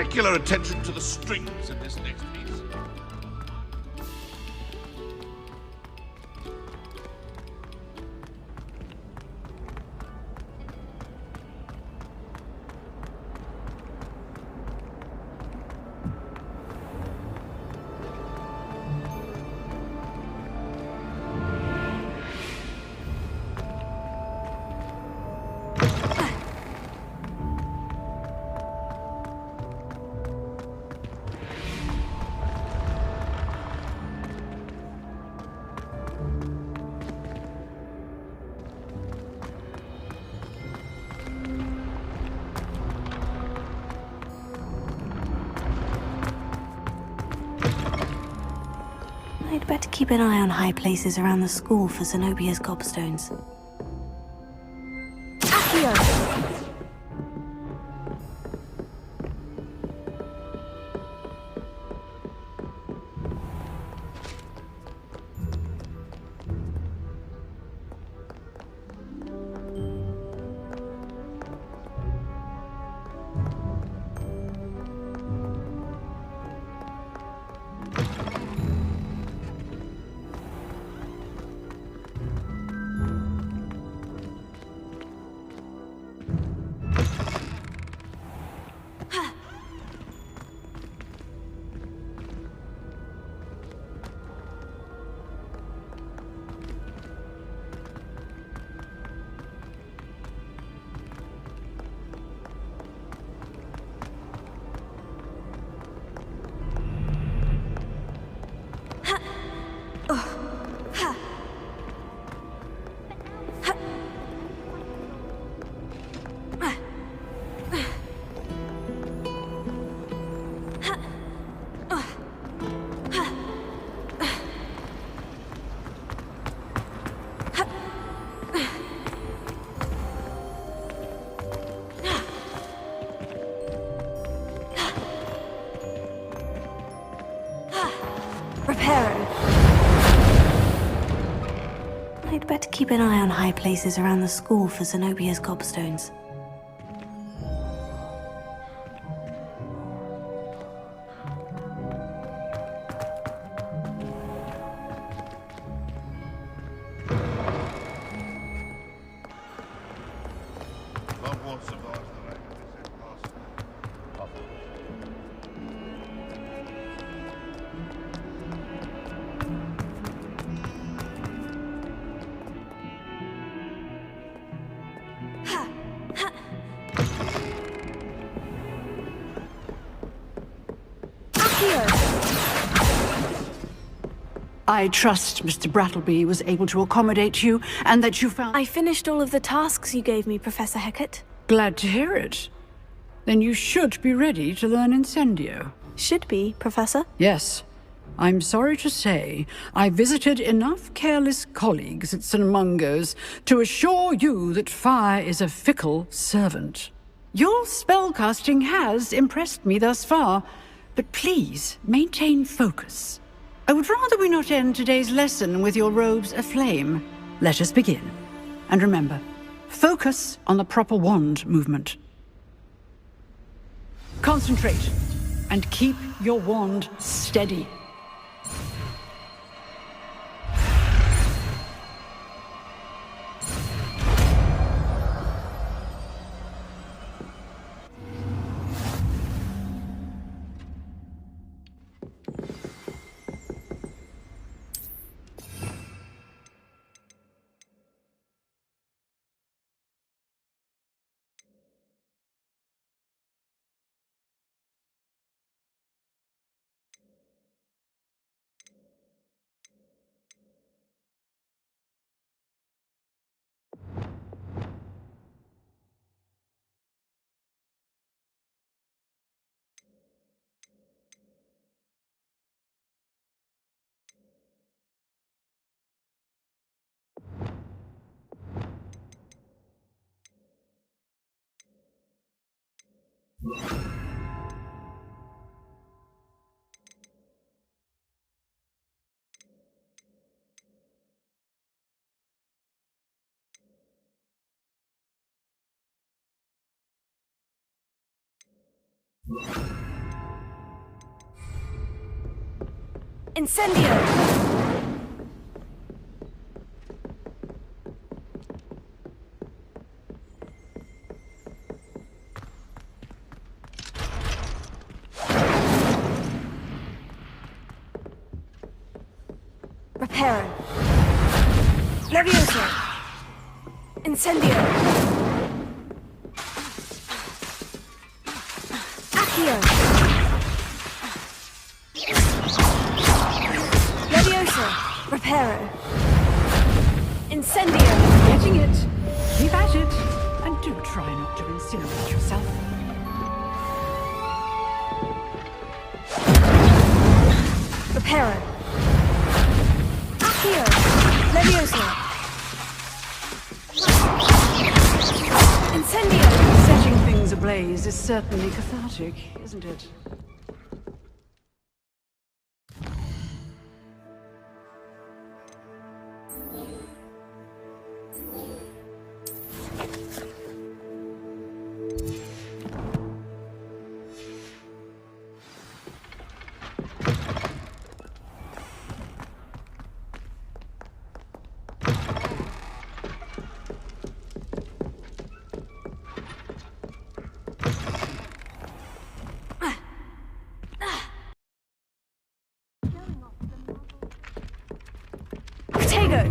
particular attention to the strings in this next piece. I'd better keep an eye on high places around the school for Zenobia's gobstones. Accio! I'd better keep an eye on high places around the school for Zenobia's gobstones. Hogwarts survives the rain, they said. Possibly. I trust Mr. Brattleby was able to accommodate you, and that you found— I finished all of the tasks you gave me, Professor Hecat. Glad to hear it. Then you should be ready to learn Incendio. Should be, Professor. Yes. I'm sorry to say, I visited enough careless colleagues at St. Mungo's to assure you that fire is a fickle servant. Your spellcasting has impressed me thus far, but please maintain focus. I would rather we not end today's lesson with your robes aflame. Let us begin. And remember, focus on the proper wand movement. Concentrate, and keep your wand steady. Incendio! Reparo. Levioso. Incendio. Accio. Levioso. Reparo. Incendio. Getting it. Keep at it. And do try not to incinerate yourself. Reparo. Accio. Levioso. Incendio. Setting things ablaze is certainly cathartic, isn't it? Protego.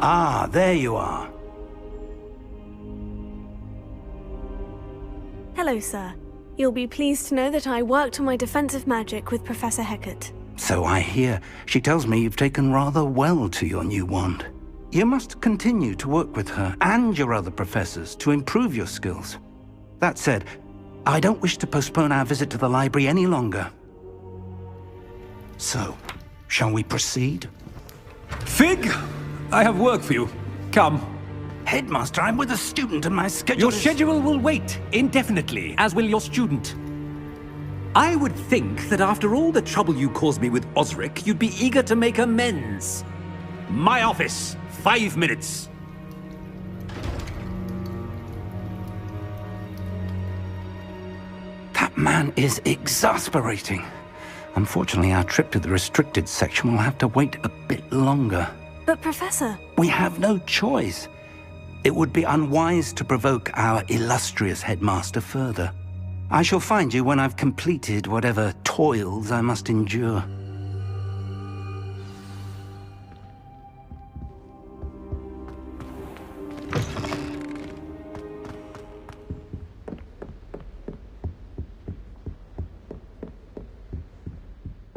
Ah, there you are. Hello, sir. You'll be pleased to know that I worked on my defensive magic with Professor Hecat. So I hear. She tells me you've taken rather well to your new wand. You must continue to work with her and your other professors to improve your skills. That said, I don't wish to postpone our visit to the library any longer. So, shall we proceed? Fig! I have work for you. Come. Headmaster, I'm with a student and my schedule Your is... schedule will wait indefinitely, as will your student. I would think that after all the trouble you caused me with Osric, you'd be eager to make amends. My office, 5 minutes. That man is exasperating. Unfortunately, our trip to the restricted section will have to wait a bit longer. But, Professor... We have no choice. It would be unwise to provoke our illustrious headmaster further. I shall find you when I've completed whatever toils I must endure.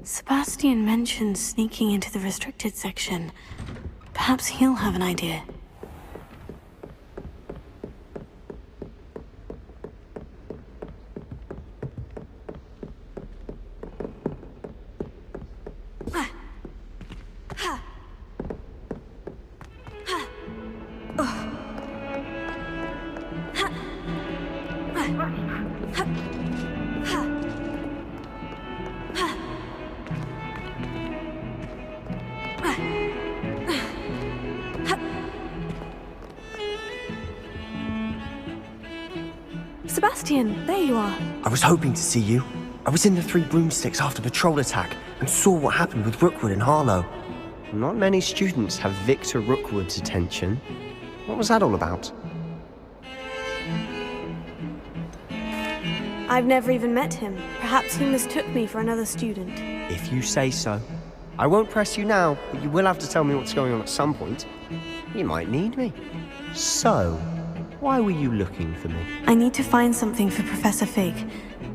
Sebastian mentioned sneaking into the restricted section. Perhaps he'll have an idea. Sebastian, there you are. I was hoping to see you. I was in the Three Broomsticks after the troll attack and saw what happened with Rookwood and Harlow. Not many students have Victor Rookwood's attention. What was that all about? I've never even met him. Perhaps he mistook me for another student. If you say so. I won't press you now, but you will have to tell me what's going on at some point. You might need me. So, why were you looking for me? I need to find something for Professor Fig,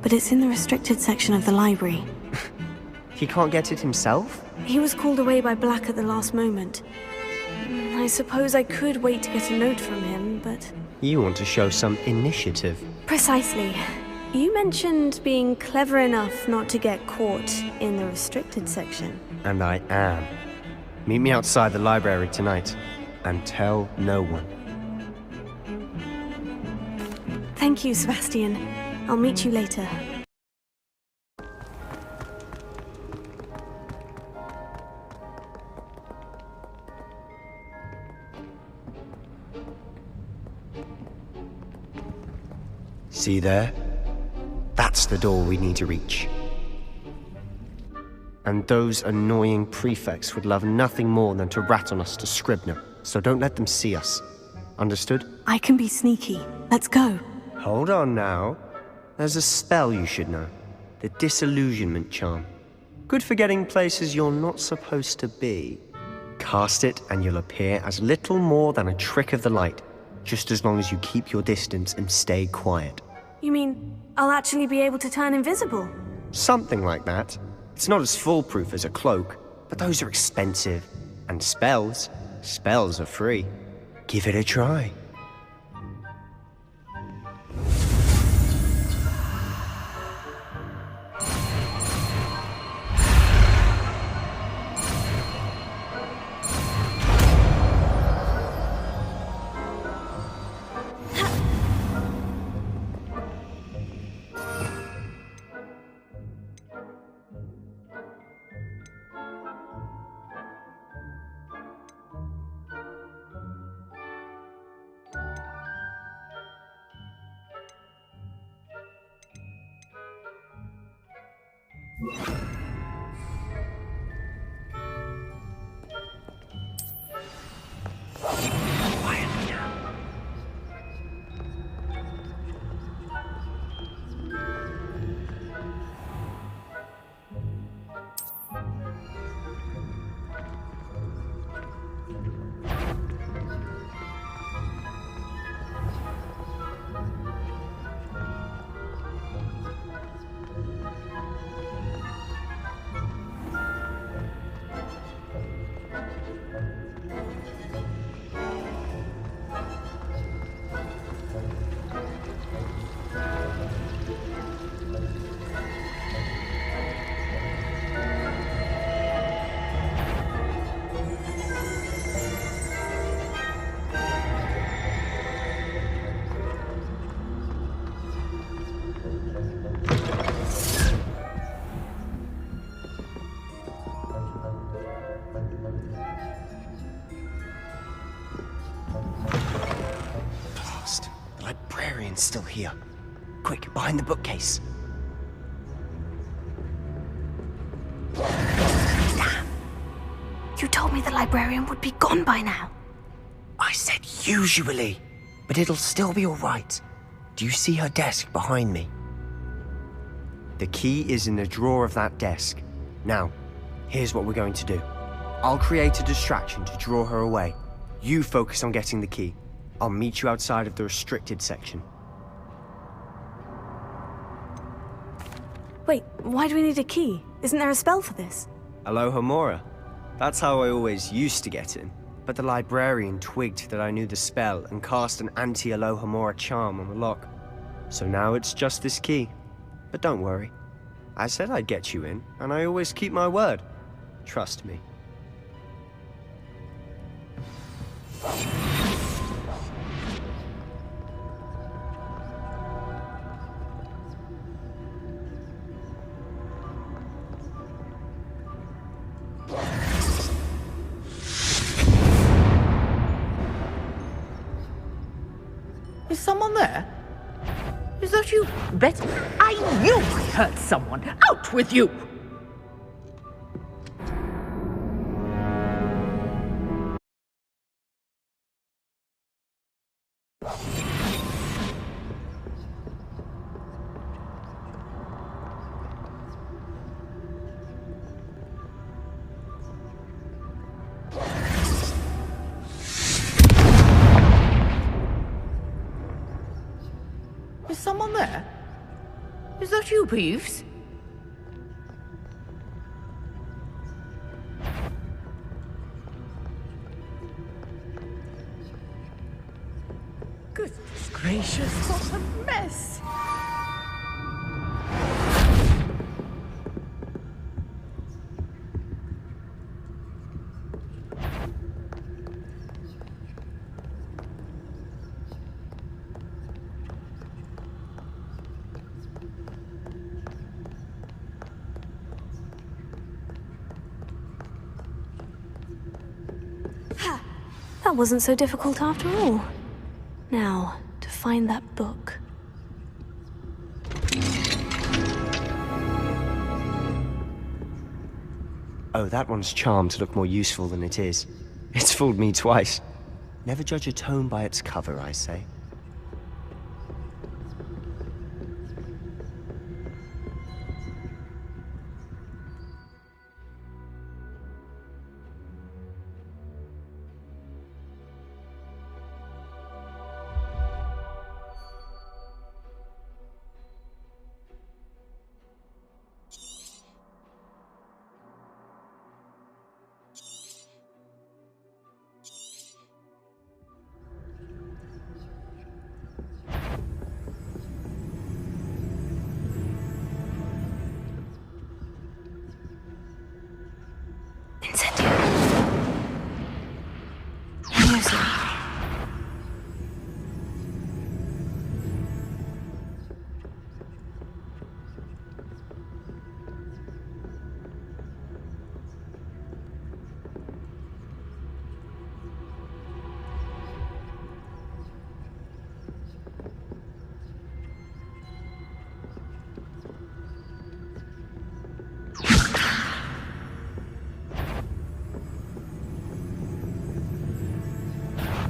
but it's in the restricted section of the library. He can't get it himself? He was called away by Black at the last moment. I suppose I could wait to get a note from him, but... You want to show some initiative. Precisely. You mentioned being clever enough not to get caught in the restricted section. And I am. Meet me outside the library tonight, and tell no one. Thank you, Sebastian. I'll meet you later. See there? That's the door we need to reach. And those annoying prefects would love nothing more than to rat on us to Scribner, so don't let them see us. Understood? I can be sneaky. Let's go. Hold on now. There's a spell you should know. The Disillusionment Charm. Good for getting places you're not supposed to be. Cast it and you'll appear as little more than a trick of the light, just as long as you keep your distance and stay quiet. You mean I'll actually be able to turn invisible? Something like that. It's not as foolproof as a cloak, but those are expensive. And spells are free. Give it a try. Still here. Quick, behind the bookcase. Damn! You told me the librarian would be gone by now. I said usually, but it'll still be all right. Do you see her desk behind me? The key is in the drawer of that desk. Now, here's what we're going to do. I'll create a distraction to draw her away. You focus on getting the key. I'll meet you outside of the restricted section. Wait, why do we need a key? Isn't there a spell for this? Alohomora. That's how I always used to get in. But the librarian twigged that I knew the spell and cast an anti-Alohomora charm on the lock. So now it's just this key. But don't worry. I said I'd get you in, and I always keep my word. Trust me. Is someone there? Is that you? Bet I knew I heard someone. Out with you! Is someone there? Is that you, Peeves? Goodness gracious, what a mess! That wasn't so difficult after all. Now, to find that book. Oh, that one's charmed to look more useful than it is. It's fooled me twice. Never judge a tome by its cover, I say.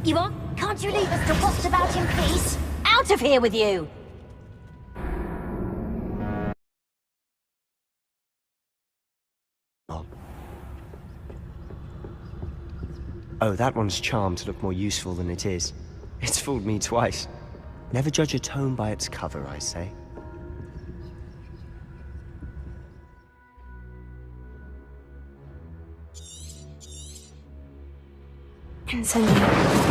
Yvonne, can't you leave us to post about in peace? Out of here with you! Oh, that one's charmed to look more useful than it is. It's fooled me twice. Never judge a tome by its cover, I say. Incendio.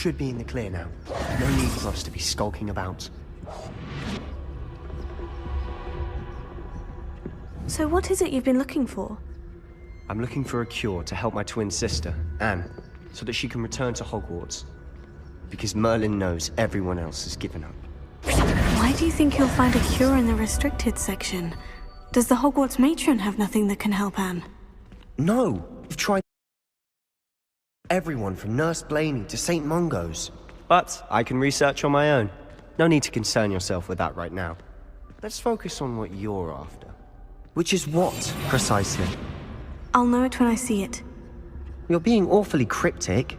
Should be in the clear now. No need for us to be skulking about. So what is it you've been looking for? I'm looking for a cure to help my twin sister, Anne, so that she can return to Hogwarts. Because Merlin knows everyone else has given up. Why do you think you'll find a cure in the restricted section? Does the Hogwarts matron have nothing that can help Anne? No! We've tried everyone from Nurse Blaney to St. Mungo's. But I can research on my own. No need to concern yourself with that right now. Let's focus on what you're after. Which is what, precisely? I'll know it when I see it. You're being awfully cryptic.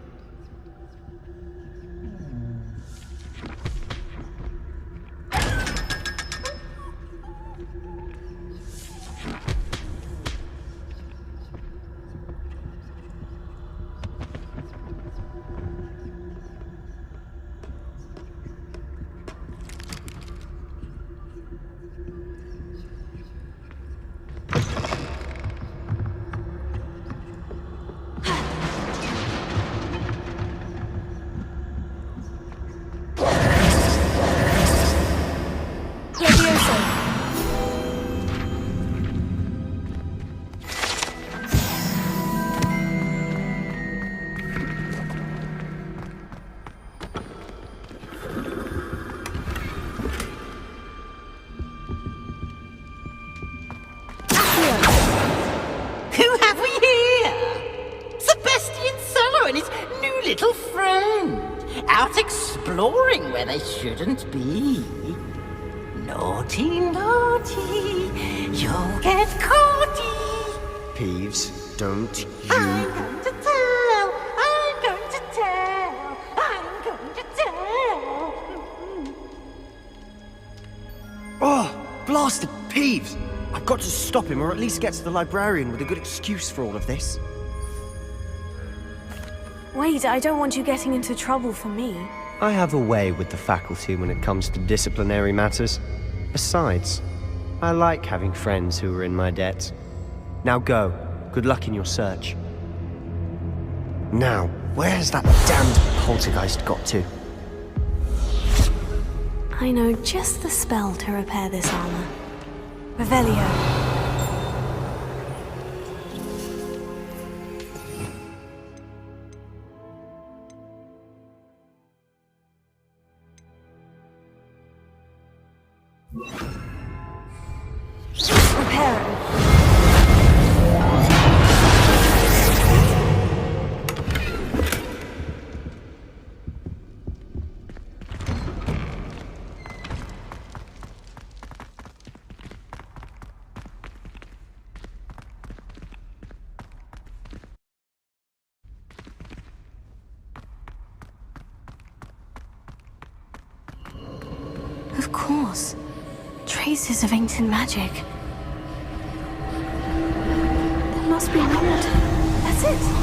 they shouldn't be. Naughty, naughty, you'll get caughty. Peeves, don't I'm you... going to tell. I'm going to tell. I'm going to tell. Oh, blasted Peeves! I've got to stop him, or at least get to the librarian with a good excuse for all of this. Wait, I don't want you getting into trouble for me. I have a way with the faculty when it comes to disciplinary matters. Besides, I like having friends who are in my debt. Now go. Good luck in your search. Now, where's that damned poltergeist got to? I know just the spell to repair this armor. Revelio. Of course. Traces of ancient magic. There must be more. That's it.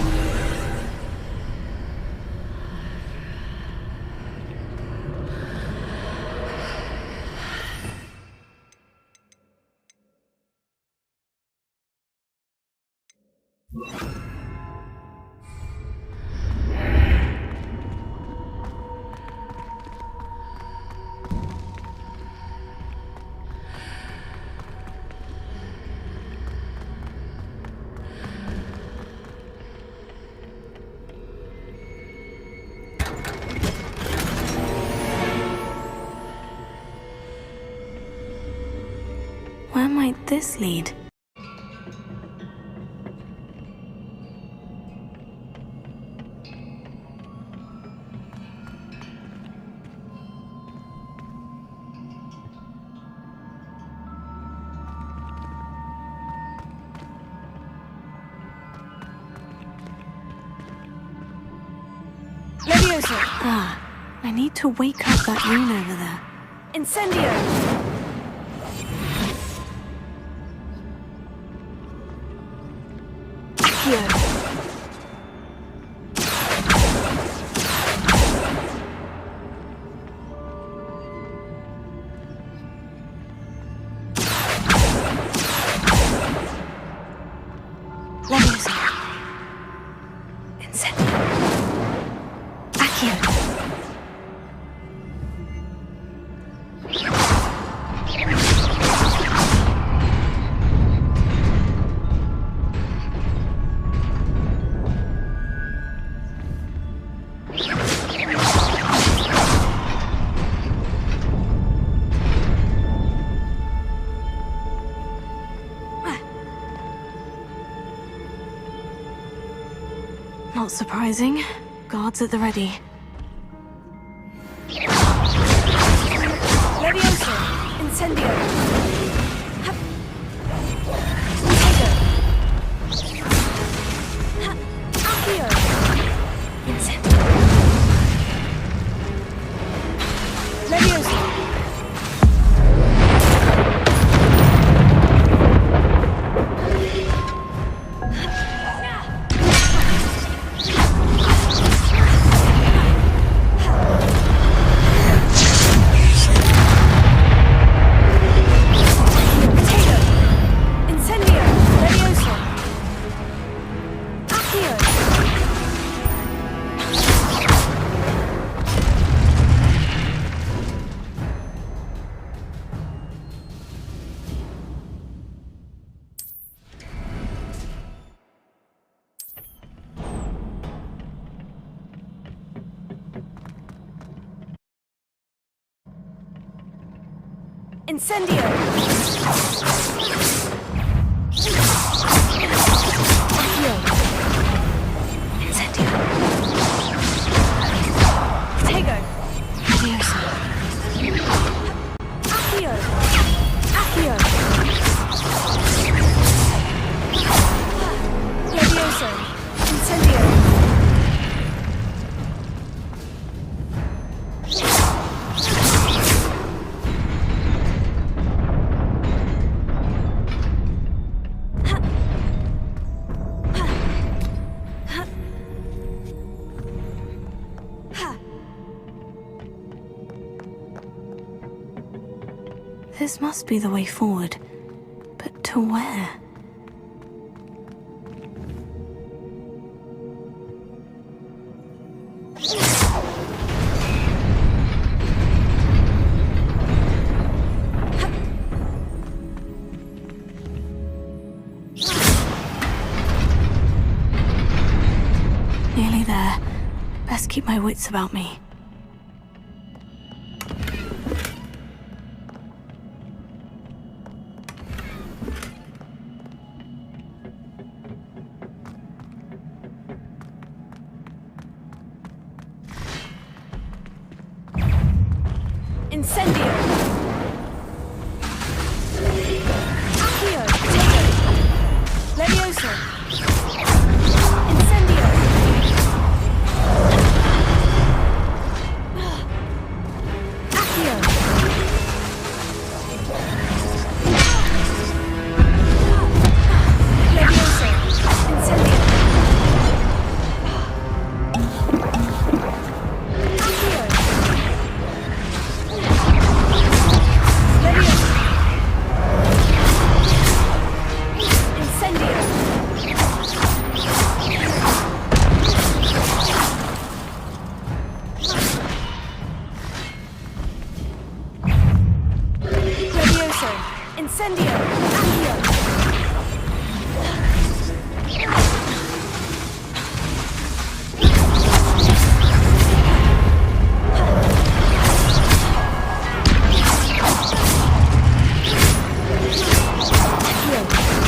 Where might this lead? Leviosa! Ah, I need to wake up that rune over there. Incendio! Not surprising. Guards at the ready. Leviosa! Incendio! Accio! Incendio! Leviosa! Incendio! Incendio! Tego! Leviosa! This must be the way forward. But to where? Nearly there. Best keep my wits about me. Incendio! Accio! Levioso! Incendio! Accio! Levioso! Incendio! Accio! Incendio! Accio!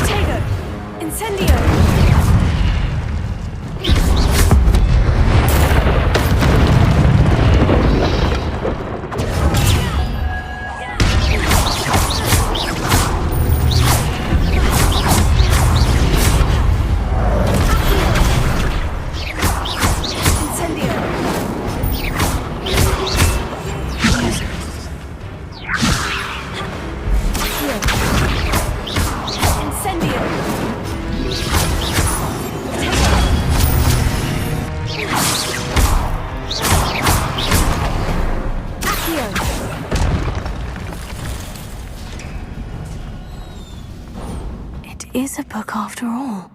Tego! Incendio! It is a book after all.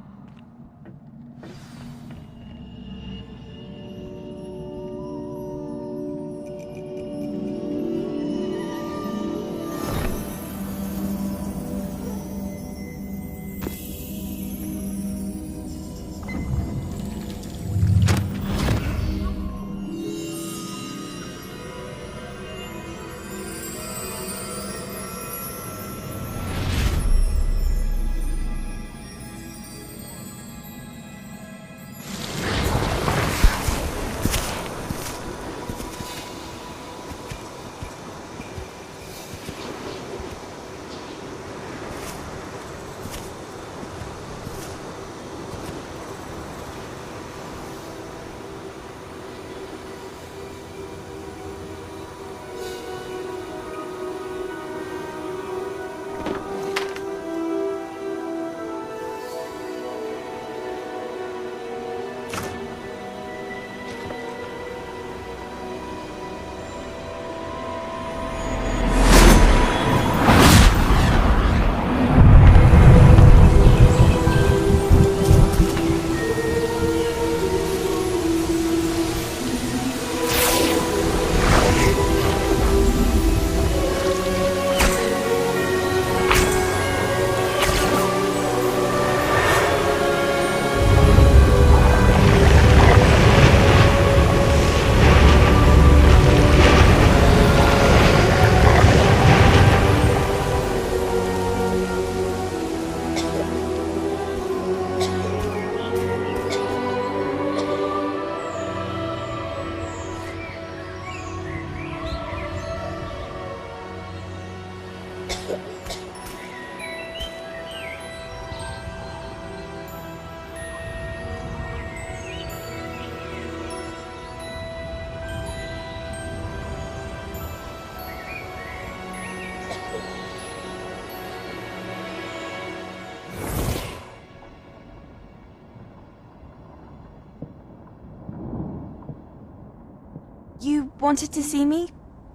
You wanted to see me?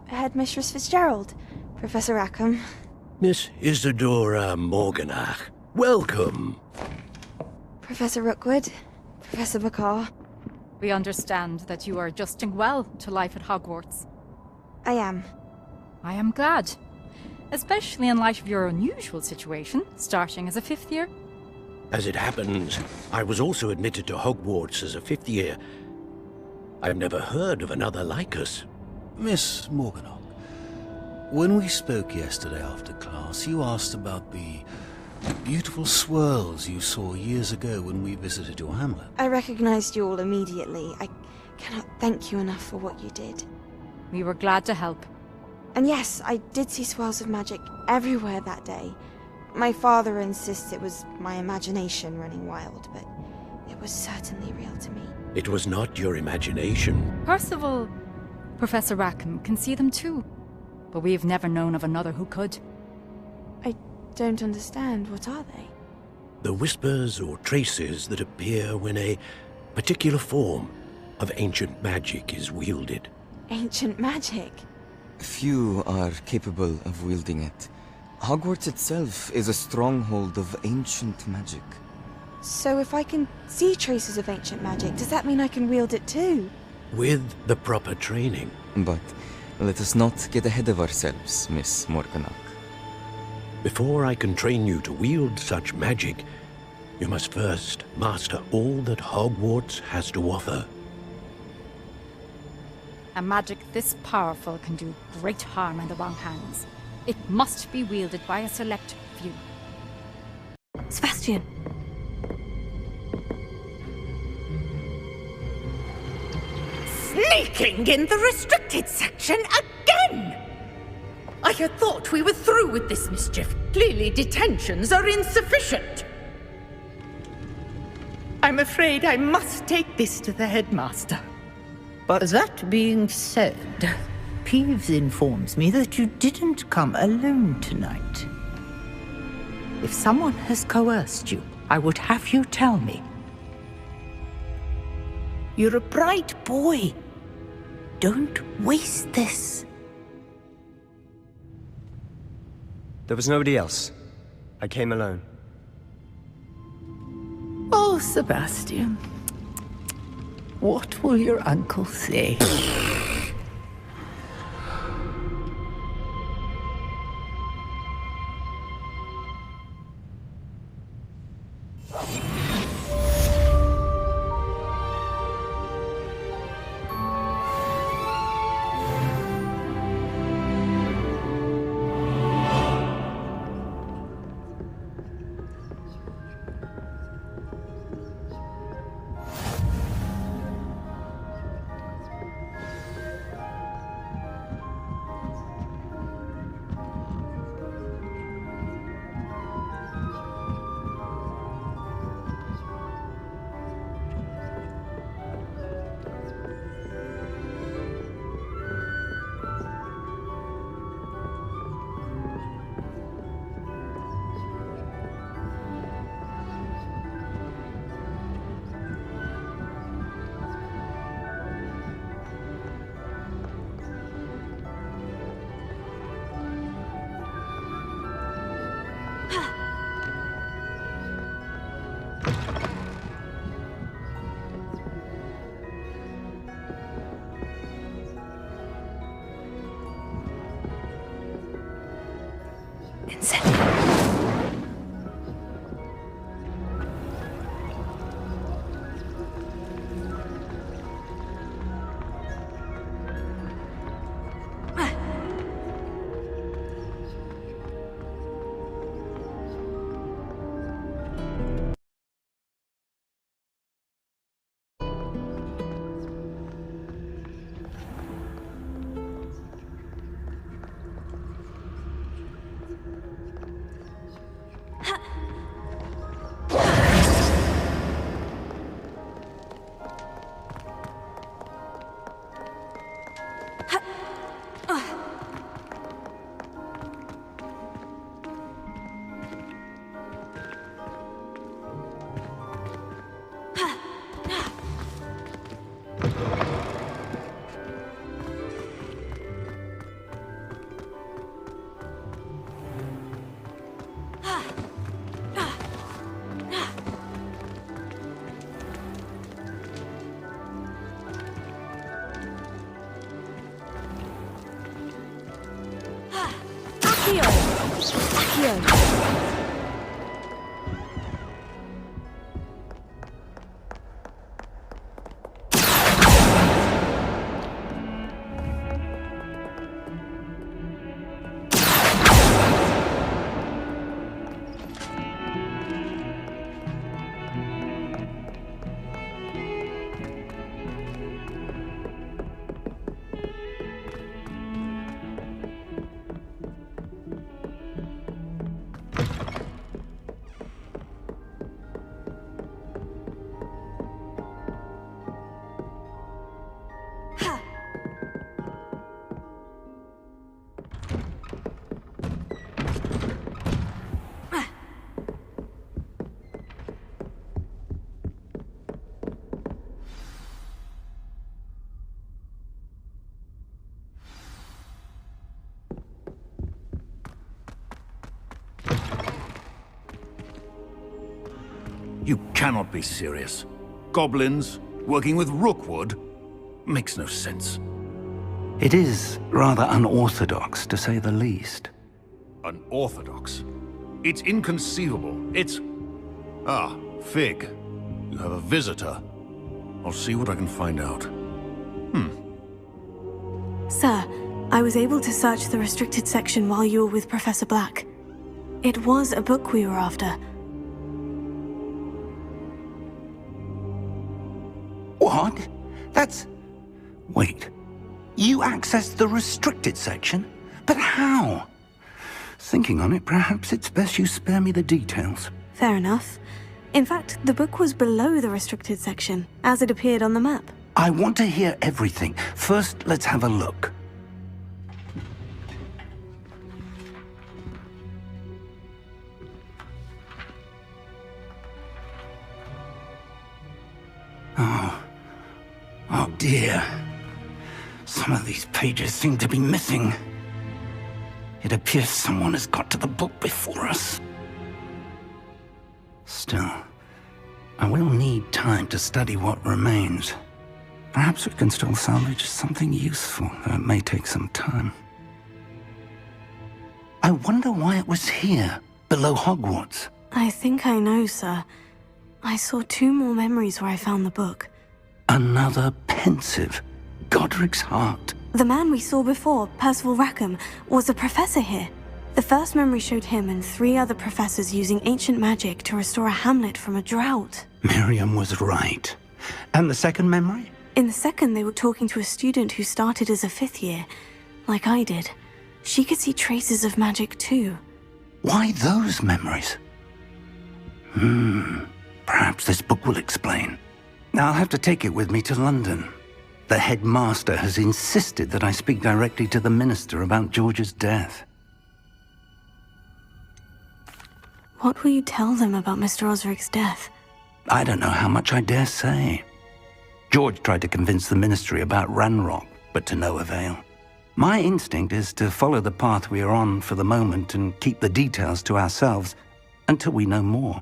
Headmistress Fitzgerald, Professor Rackham. Miss Isadora Morganach, welcome. Professor Rookwood, Professor Bakar. We understand that you are adjusting well to life at Hogwarts. I am. I am glad. Especially in light of your unusual situation, starting as a 5th year. As it happens, I was also admitted to Hogwarts as a 5th year. I've never heard of another like us. Miss Morganach, when we spoke yesterday after class, you asked about the beautiful swirls you saw years ago when we visited your hamlet. I recognized you all immediately. I cannot thank you enough for what you did. We were glad to help. And yes, I did see swirls of magic everywhere that day. My father insists it was my imagination running wild, but it was certainly real to me. It was not your imagination. Percival, Professor Rackham can see them too. But we've never known of another who could. I don't understand. What are they? The whispers or traces that appear when a particular form of ancient magic is wielded. Ancient magic? Few are capable of wielding it. Hogwarts itself is a stronghold of ancient magic. So if I can see traces of ancient magic, does that mean I can wield it too? With the proper training. But let us not get ahead of ourselves, Miss Morganach. Before I can train you to wield such magic, you must first master all that Hogwarts has to offer. A magic this powerful can do great harm in the wrong hands. It must be wielded by a select few. Sebastian. Sneaking in the restricted section again! I had thought we were through with this mischief. Clearly detentions are insufficient. I'm afraid I must take this to the headmaster. But that being said, Peeves informs me that you didn't come alone tonight. If someone has coerced you, I would have you tell me. You're a bright boy. Don't waste this. there was nobody else. I came alone. Oh, Sebastian. What will your uncle say? Accio! Accio! You cannot be serious. Goblins working with Rookwood? Makes no sense. It is rather unorthodox, to say the least. Unorthodox? It's inconceivable. It's... Ah, Fig. You have a visitor. I'll see what I can find out. Sir, I was able to search the restricted section while you were with Professor Black. It was a book we were after. What? That's... Wait. You accessed the restricted section? But how? Thinking on it, perhaps it's best you spare me the details. Fair enough. In fact, the book was below the restricted section, as it appeared on the map. I want to hear everything. First, let's have a look. Oh dear. Some of these pages seem to be missing. It appears someone has got to the book before us. Still, I will need time to study what remains. Perhaps we can still salvage something useful, though it may take some time. I wonder why it was here, below Hogwarts. I think I know, sir. I saw 2 more memories where I found the book. Another pensive. Godric's heart. The man we saw before, Percival Rackham, was a professor here. The first memory showed him and 3 other professors using ancient magic to restore a hamlet from a drought. Miriam was right. And the second memory? In the second, they were talking to a student who started as a 5th year, like I did. She could see traces of magic too. Why those memories? Perhaps this book will explain. I'll have to take it with me to London. The headmaster has insisted that I speak directly to the minister about George's death. What will you tell them about Mr. Osric's death? I don't know how much I dare say. George tried to convince the ministry about Ranrock, but to no avail. My instinct is to follow the path we are on for the moment and keep the details to ourselves until we know more.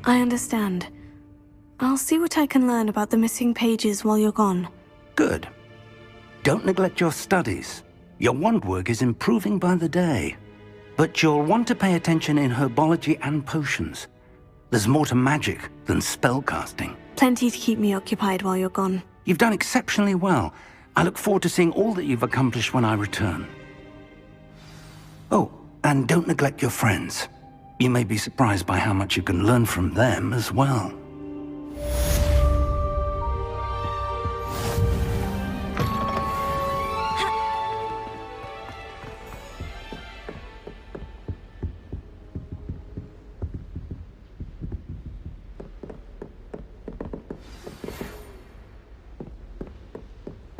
I understand. I'll see what I can learn about the missing pages while you're gone. Good. Don't neglect your studies. Your wand work is improving by the day. But you'll want to pay attention in herbology and potions. There's more to magic than spellcasting. Plenty to keep me occupied while you're gone. You've done exceptionally well. I look forward to seeing all that you've accomplished when I return. Oh, and don't neglect your friends. You may be surprised by how much you can learn from them as well.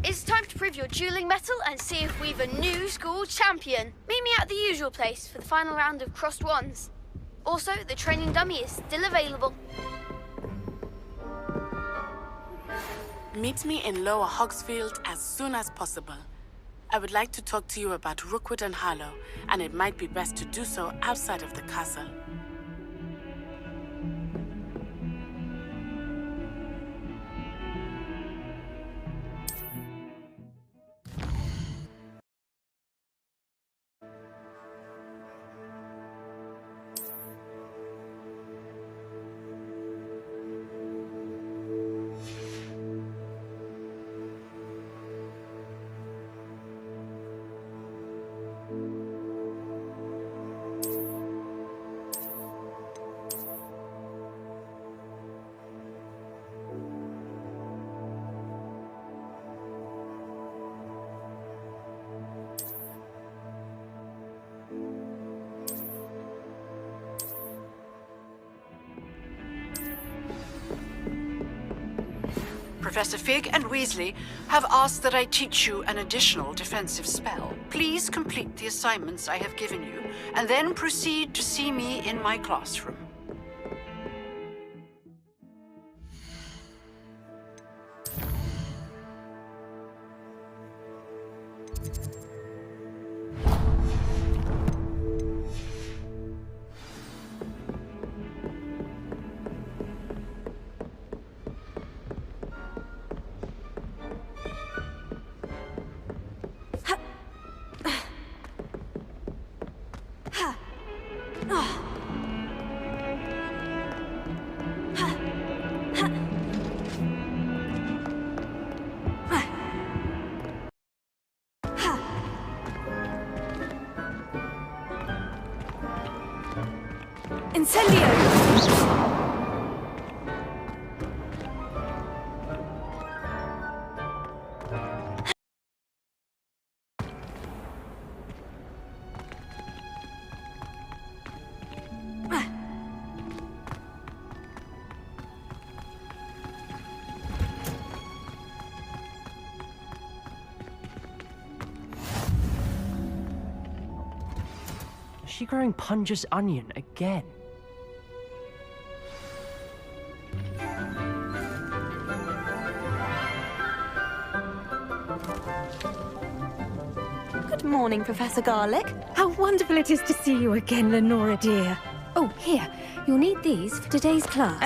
It's time to prove your dueling mettle and see if we've a new school champion. Meet me at the usual place for the final round of crossed wands. Also, the training dummy is still available. Meet me in Lower Hogsfield as soon as possible. I would like to talk to you about Rookwood and Harlow, and it might be best to do so outside of the castle. Professor Fig and Weasley have asked that I teach you an additional defensive spell. Please complete the assignments I have given you, and then proceed to see me in my classroom. Is she growing Punja's onion again? Good morning, Professor Garlick. How wonderful it is to see you again, Lenora dear. Oh, here. You'll need these for today's class.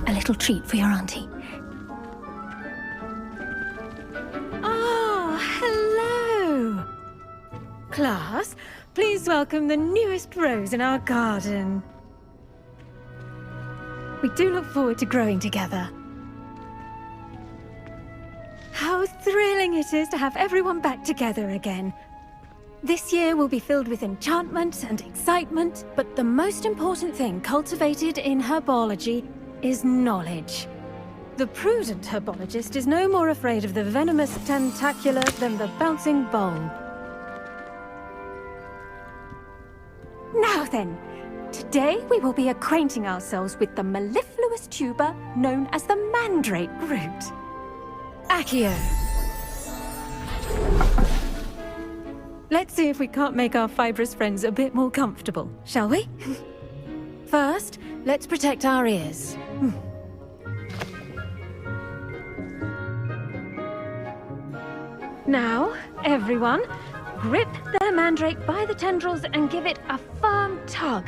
A little treat for your auntie. Oh, hello. Class, please welcome the newest rose in our garden. We do look forward to growing together. How thrilling it is to have everyone back together again. This year will be filled with enchantment and excitement, but the most important thing cultivated in herbology is knowledge. The prudent herbologist is no more afraid of the venomous tentacula than the bouncing bulb. Now then, today we will be acquainting ourselves with the mellifluous tuber known as the mandrake root. Accio. Let's see if we can't make our fibrous friends a bit more comfortable, shall we? First, let's protect our ears. Now, everyone, grip the mandrake by the tendrils and give it a firm tug.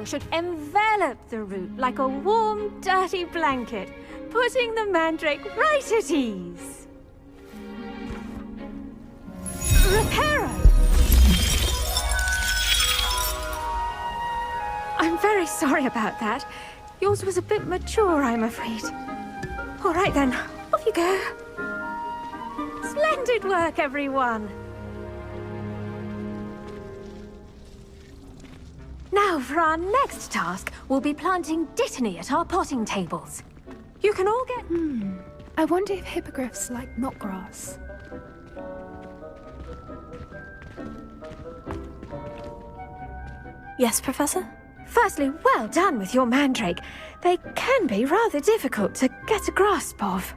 Should envelop the root like a warm, dirty blanket, putting the mandrake right at ease. Reparo! I'm very sorry about that. Yours was a bit mature, I'm afraid. All right then, off you go. Splendid work, everyone. Now, for our next task, we'll be planting dittany at our potting tables. You can all get... I wonder if hippogriffs like knotgrass. Yes, Professor? Firstly, well done with your mandrake. They can be rather difficult to get a grasp of.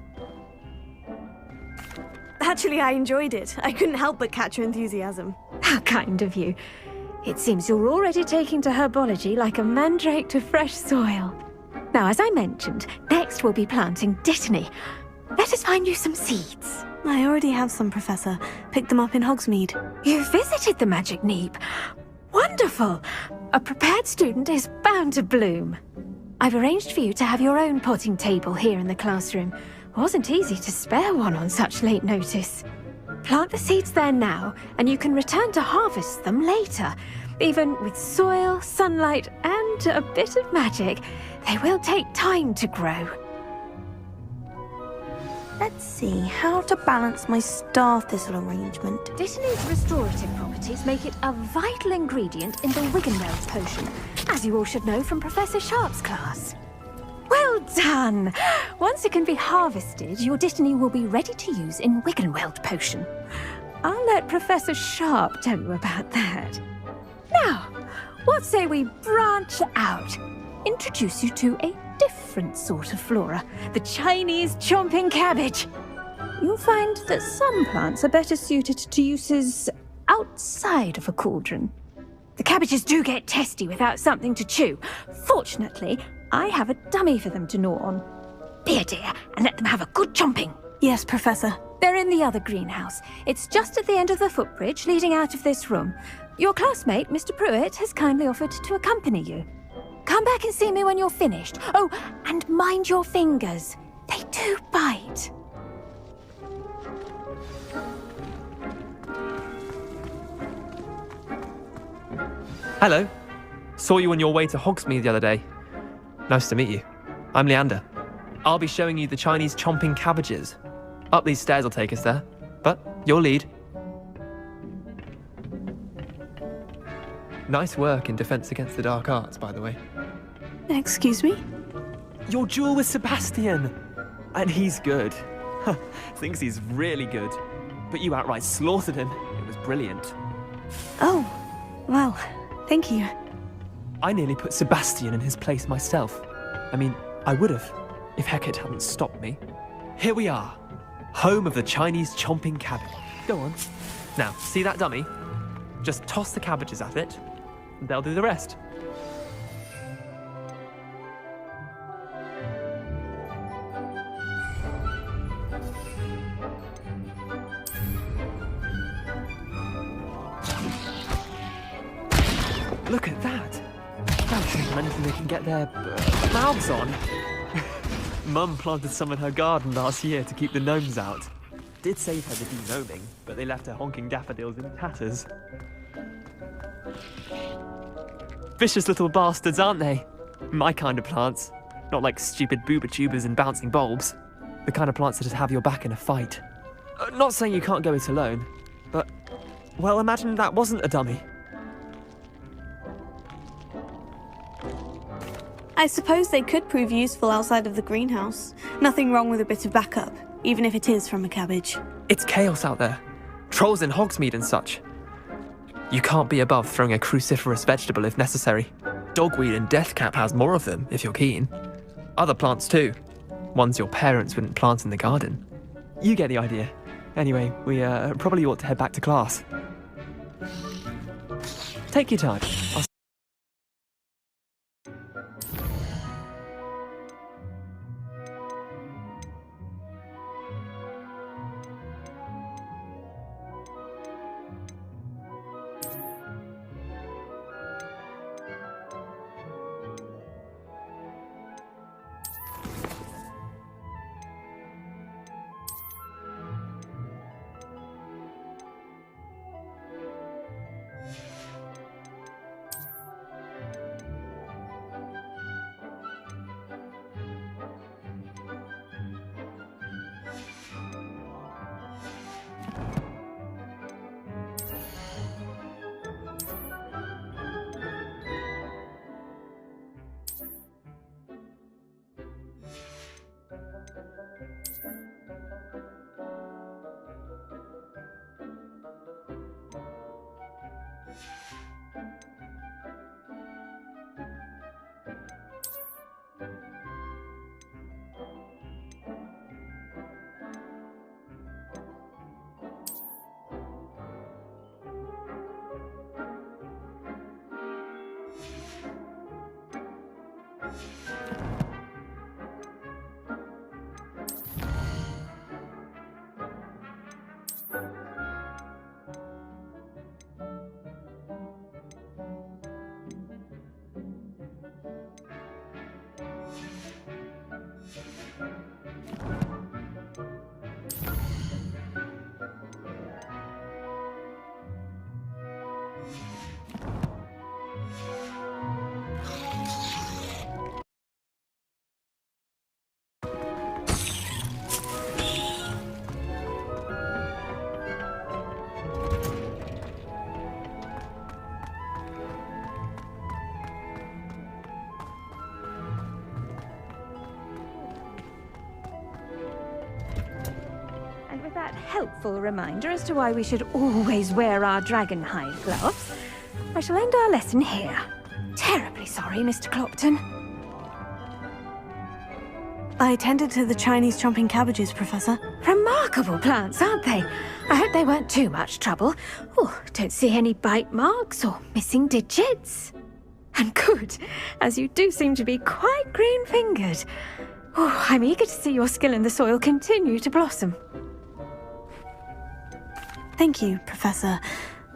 Actually, I enjoyed it. I couldn't help but catch your enthusiasm. How kind of you. It seems you're already taking to herbology like a mandrake to fresh soil. Now, as I mentioned, next we'll be planting dittany. Let us find you some seeds. I already have some, Professor. Picked them up in Hogsmeade. You visited the Magic Neep. Wonderful! A prepared student is bound to bloom. I've arranged for you to have your own potting table here in the classroom. Wasn't easy to spare one on such late notice. Plant the seeds there now, and you can return to harvest them later. Even with soil, sunlight, and a bit of magic, they will take time to grow. Let's see how to balance my star thistle arrangement. Dittany's restorative properties make it a vital ingredient in the Wiggenweld potion, as you all should know from Professor Sharp's class. Well done! Once it can be harvested, your Dittany will be ready to use in Wiggenweld potion. I'll let Professor Sharp tell you about that. Now, what say we branch out? Introduce you to a different sort of flora, the Chinese chomping cabbage. You'll find that some plants are better suited to uses outside of a cauldron. The cabbages do get testy without something to chew. Fortunately, I have a dummy for them to gnaw on. Be a dear and let them have a good chomping. Yes, Professor. They're in the other greenhouse. It's just at the end of the footbridge leading out of this room. Your classmate, Mr. Pruitt, has kindly offered to accompany you. Come back and see me when you're finished. Oh, and mind your fingers. They do bite. Hello. Saw you on your way to Hogsmeade the other day. Nice to meet you. I'm Leander. I'll be showing you the Chinese chomping cabbages. Up these stairs will take us there, but you'll lead. Nice work in Defense Against the Dark Arts, by the way. Excuse me? Your duel with Sebastian! And he's good. Thinks he's really good. But you outright slaughtered him. It was brilliant. Oh, well, thank you. I nearly put Sebastian in his place myself. I mean, I would have, if Hecate hadn't stopped me. Here we are, home of the Chinese chomping cabbage. Go on. Now, see that dummy? Just toss the cabbages at it, and they'll do the rest. Look at that! That's anything they can get their mouths on. Mum planted some in her garden last year to keep the gnomes out. Did save her the de-gnoming, but they left her honking daffodils in tatters. Vicious little bastards, aren't they? My kind of plants. Not like stupid booba tubers and bouncing bulbs. The kind of plants that'd have your back in a fight. Not saying you can't go it alone, but, well, imagine that wasn't a dummy. I suppose they could prove useful outside of the greenhouse. Nothing wrong with a bit of backup, even if it is from a cabbage. It's chaos out there. Trolls in Hogsmeade and such. You can't be above throwing a cruciferous vegetable if necessary. Dogweed and deathcap has more of them, if you're keen. Other plants too. Ones your parents wouldn't plant in the garden. You get the idea. Anyway, we probably ought to head back to class. Take your time. with that helpful reminder as to why we should always wear our dragonhide gloves, I shall end our lesson here. Terribly sorry, Mr. Clopton. I tended to the Chinese chomping cabbages, Professor. Remarkable plants, aren't they? I hope they weren't too much trouble. Oh, don't see any bite marks or missing digits. And good, as you do seem to be quite green-fingered. Oh, I'm eager to see your skill in the soil continue to blossom. Thank you, Professor.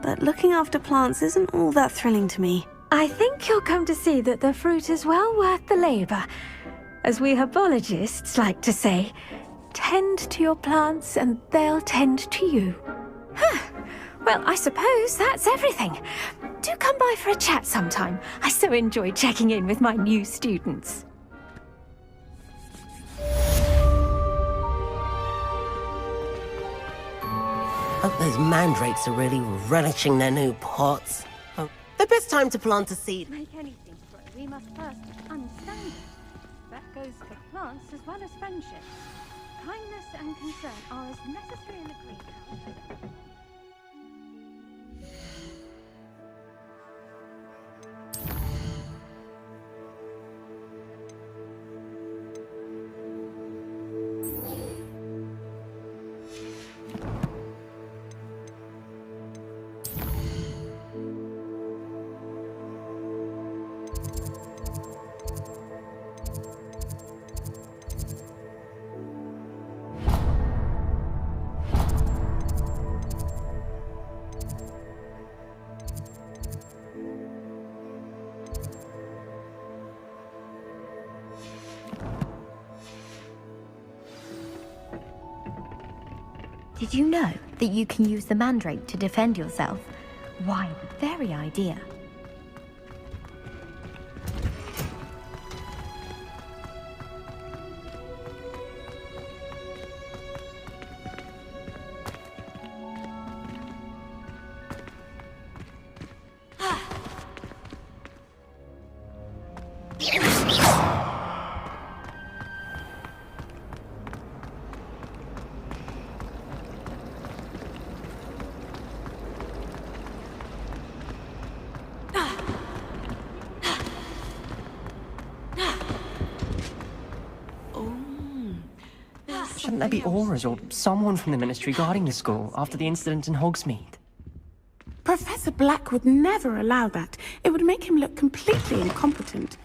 But looking after plants isn't all that thrilling to me. I think you'll come to see that the fruit is well worth the labor. As we herbologists like to say, tend to your plants and they'll tend to you. Huh. Well, I suppose that's everything. Do come by for a chat sometime. I so enjoy checking in with my new students. Hope those mandrakes are really relishing their new pots. Oh, the best time to plant a seed. Make anything grow, we must first understand it. That goes for plants as well as friendship. Kindness and concern are as necessary in the greenhouse. Did you know that you can use the mandrake to defend yourself? Why, the very idea. Shouldn't there be auras or someone from the Ministry guarding the school after the incident in Hogsmeade? Professor Black would never allow that. It would make him look completely incompetent.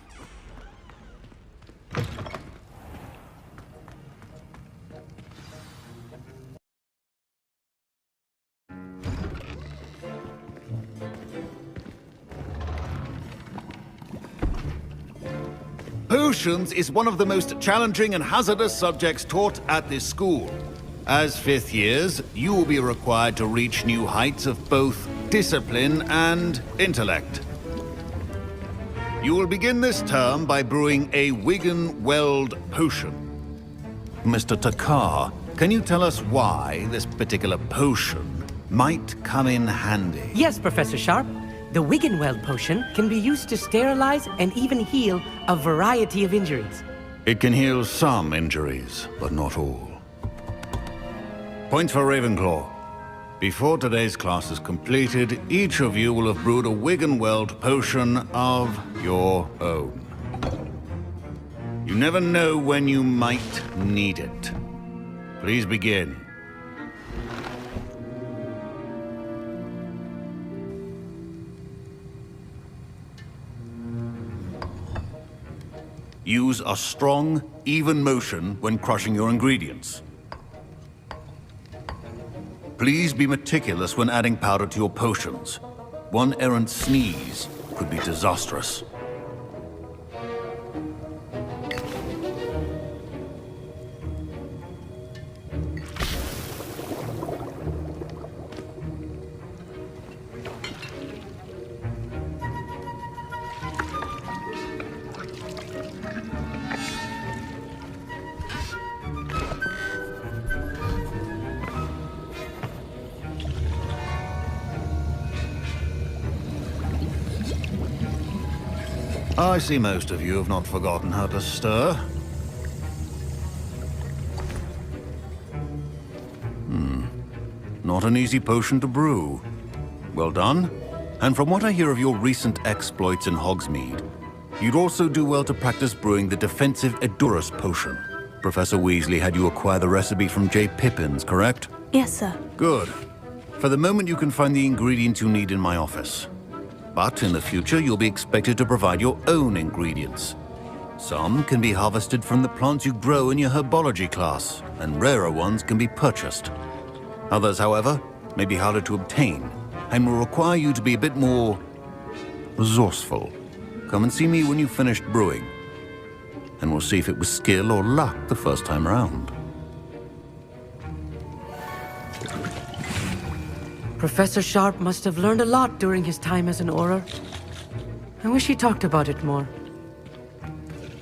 Potions is one of the most challenging and hazardous subjects taught at this school. As fifth years, you will be required to reach new heights of both discipline and intellect. You will begin this term by brewing a Wigan-Weld potion. Mr. Takar, can you tell us why this particular potion might come in handy? Yes, Professor Sharp. The Wigan-Weld potion can be used to sterilize and even heal a variety of injuries. It can heal some injuries, but not all. Points for Ravenclaw. Before today's class is completed, each of you will have brewed a Wigan-Weld potion of your own. You never know when you might need it. Please begin. Use a strong, even motion when crushing your ingredients. Please be meticulous when adding powder to your potions. One errant sneeze could be disastrous. I see most of you have not forgotten how to stir. not an easy potion to brew. Well done. And from what I hear of your recent exploits in Hogsmeade, you'd also do well to practice brewing the defensive Edurus potion. Professor Weasley had you acquire the recipe from J. Pippin's, correct? Yes, sir. Good. For the moment, you can find the ingredients you need in my office. But in the future, you'll be expected to provide your own ingredients. Some can be harvested from the plants you grow in your herbology class, and rarer ones can be purchased. Others, however, may be harder to obtain, and will require you to be a bit more resourceful. Come and see me when you've finished brewing, and we'll see if it was skill or luck the first time around. Professor Sharp must have learned a lot during his time as an Auror. I wish he talked about it more.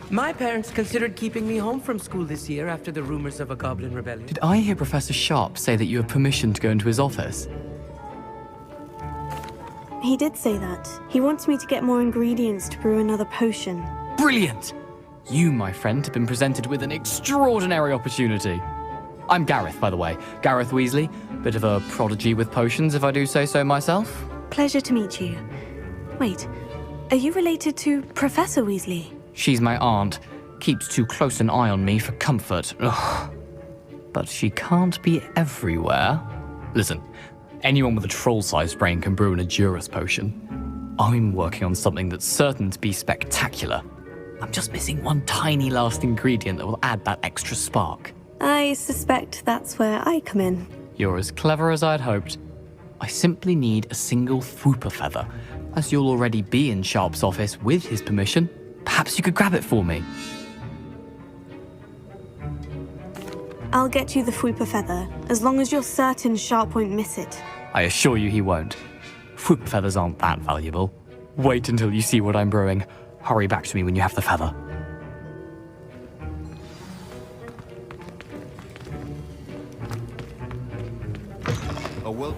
My parents considered keeping me home from school this year after the rumors of a goblin rebellion. Did I hear Professor Sharp say that you have permission to go into his office? He did say that. He wants me to get more ingredients to brew another potion. Brilliant! You, my friend, have been presented with an extraordinary opportunity. I'm Gareth, by the way. Gareth Weasley. Bit of a prodigy with potions, if I do say so myself. Pleasure to meet you. Wait, are you related to Professor Weasley? She's my aunt. Keeps too close an eye on me for comfort. Ugh. But she can't be everywhere. Listen, anyone with a troll-sized brain can brew an Edurus potion. I'm working on something that's certain to be spectacular. I'm just missing one tiny last ingredient that will add that extra spark. I suspect that's where I come in. You're as clever as I'd hoped. I simply need a single Fwooper feather. As you'll already be in Sharp's office with his permission, perhaps you could grab it for me. I'll get you the Fwooper feather, as long as you're certain Sharp won't miss it. I assure you he won't. Fwooper feathers aren't that valuable. Wait until you see what I'm brewing. Hurry back to me when you have the feather. A well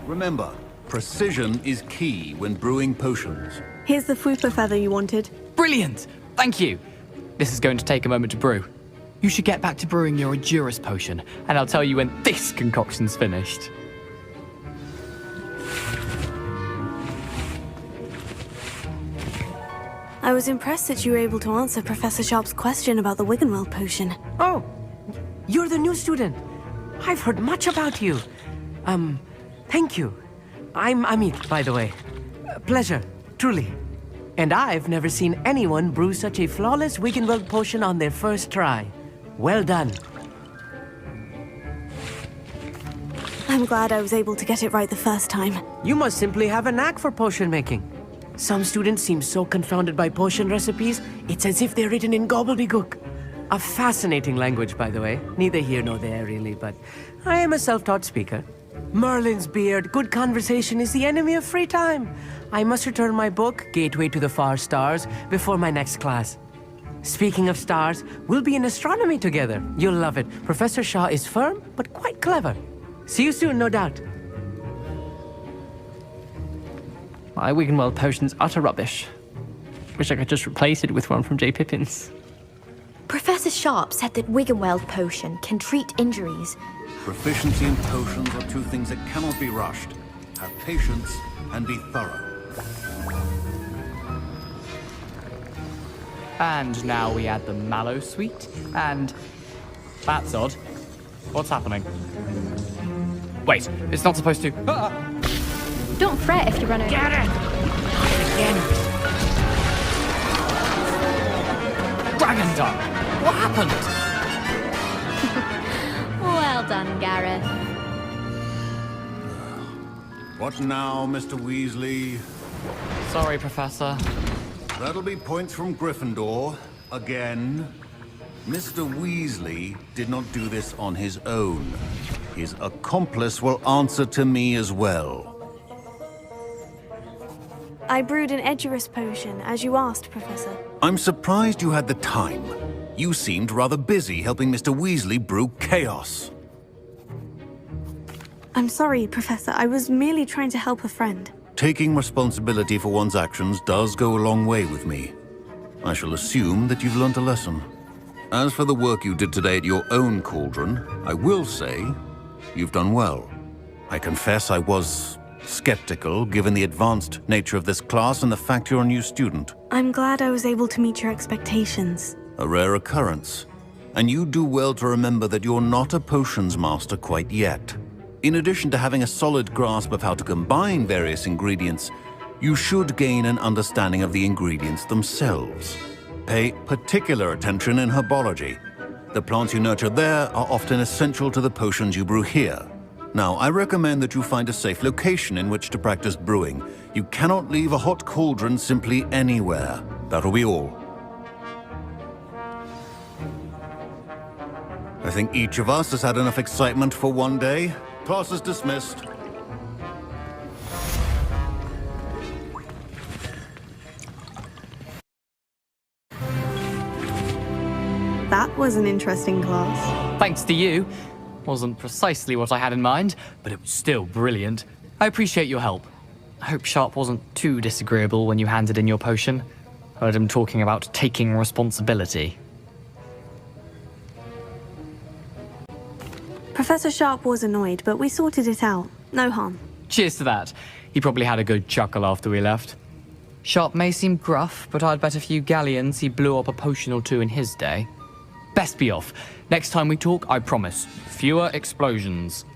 Remember, precision is key when brewing potions. Here's the Fwooper feather you wanted. Brilliant! Thank you! This is going to take a moment to brew. You should get back to brewing your Edurus potion, and I'll tell you when this concoction's finished. I was impressed that you were able to answer Professor Sharp's question about the Wiggenweld potion. Oh, you're the new student. I've heard much about you. Thank you. I'm Amit, by the way. Pleasure, truly. And I've never seen anyone brew such a flawless Wiggenweld potion on their first try. Well done. I'm glad I was able to get it right the first time. You must simply have a knack for potion making. Some students seem so confounded by potion recipes, it's as if they're written in gobbledygook. A fascinating language, by the way. Neither here nor there, really, but I am a self-taught speaker. Merlin's beard, good conversation is the enemy of free time. I must return my book, Gateway to the Far Stars, before my next class. Speaking of stars, we'll be in astronomy together. You'll love it. Professor Shaw is firm, but quite clever. See you soon, no doubt. My Wiggenweld potion's utter rubbish. Wish I could just replace it with one from J. Pippin's. Professor Sharp said that Wiggenweld potion can treat injuries. Proficiency in potions are two things that cannot be rushed. Have patience and be thorough. And now we add the mallow sweet, and... That's odd. What's happening? Wait, it's not supposed to... Don't fret if you run over. Get it! Again. Dragon Duck! What happened? Well done, Gareth. What now, Mr. Weasley? Sorry, Professor. That'll be points from Gryffindor. Again. Mr. Weasley did not do this on his own. His accomplice will answer to me as well. I brewed an Edurus potion, as you asked, Professor. I'm surprised you had the time. You seemed rather busy helping Mr. Weasley brew chaos. I'm sorry, Professor. I was merely trying to help a friend. Taking responsibility for one's actions does go a long way with me. I shall assume that you've learnt a lesson. As for the work you did today at your own cauldron, I will say you've done well. I confess I was skeptical, given the advanced nature of this class and the fact you're a new student. I'm glad I was able to meet your expectations. A rare occurrence. And you do well to remember that you're not a potions master quite yet. In addition to having a solid grasp of how to combine various ingredients, you should gain an understanding of the ingredients themselves. Pay particular attention in herbology. The plants you nurture there are often essential to the potions you brew here. Now, I recommend that you find a safe location in which to practice brewing. You cannot leave a hot cauldron simply anywhere. That'll be all. I think each of us has had enough excitement for one day. Class is dismissed. That was an interesting class. Thanks to you. Wasn't precisely what I had in mind, but it was still brilliant. I appreciate your help. I hope Sharp wasn't too disagreeable when you handed in your potion. Heard him talking about taking responsibility. Professor Sharp was annoyed, but we sorted it out. No harm. Cheers to that. He probably had a good chuckle after we left. Sharp may seem gruff, but I'd bet a few galleons he blew up a potion or two in his day. Best be off. Next time we talk, I promise, fewer explosions.